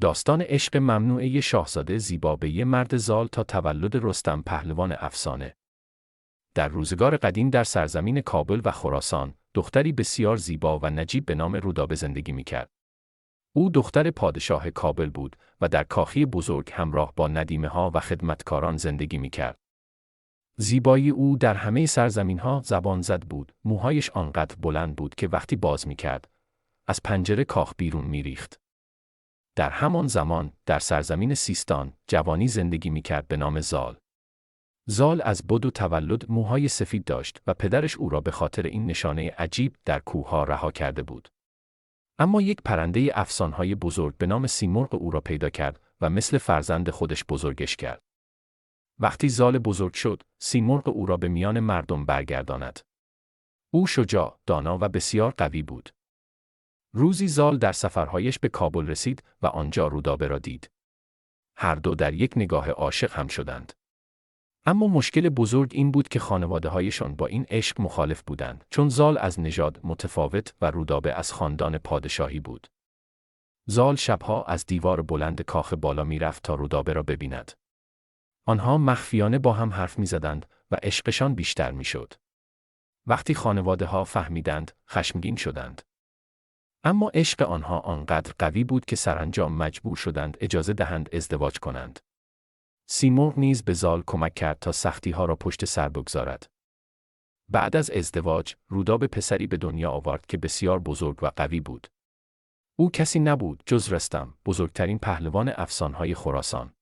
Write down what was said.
داستان عشق ممنوعه شاهزاده زیبا به یک مرد زال تا تولد رستم پهلوان افسانه. در روزگار قدیم در سرزمین کابل و خراسان، دختری بسیار زیبا و نجیب به نام رودابه زندگی می‌کرد. او دختر پادشاه کابل بود و در کاخی بزرگ همراه با ندیمه‌ها و خدمتکاران زندگی می‌کرد. زیبایی او در همه سرزمین‌ها زبان زد بود، موهایش آنقدر بلند بود که وقتی باز می‌کرد، از پنجره کاخ بیرون می‌ریخت. در همان زمان، در سرزمین سیستان، جوانی زندگی می‌کرد به نام زال. زال از بد و تولد موهای سفید داشت و پدرش او را به خاطر این نشانه عجیب در کوه‌ها رها کرده بود. اما یک پرنده افسانه‌های بزرگ به نام سیمرغ او را پیدا کرد و مثل فرزند خودش بزرگش کرد. وقتی زال بزرگ شد، سیمرغ او را به میان مردم برگرداند. او شجاع، دانا و بسیار قوی بود. روزی زال در سفرهایش به کابل رسید و آنجا رودابه را دید. هر دو در یک نگاه عاشق هم شدند. اما مشکل بزرگ این بود که خانواده‌هایشان با این عشق مخالف بودند، چون زال از نژاد متفاوت و رودابه از خاندان پادشاهی بود. زال شبها از دیوار بلند کاخ بالا می‌رفت تا رودابه را ببیند. آنها مخفیانه با هم حرف می‌زدند و عشقشان بیشتر می‌شد. وقتی خانواده‌ها فهمیدند، خشمگین شدند. اما عشق آنها آنقدر قوی بود که سرانجام مجبور شدند اجازه دهند ازدواج کنند. سیمرغ نیز به زال کمک کرد تا سختی‌ها را پشت سر بگذارد. بعد از ازدواج، رودابه پسری به دنیا آورد که بسیار بزرگ و قوی بود. او کسی نبود جز رستم، بزرگترین پهلوان افسانه‌های خراسان.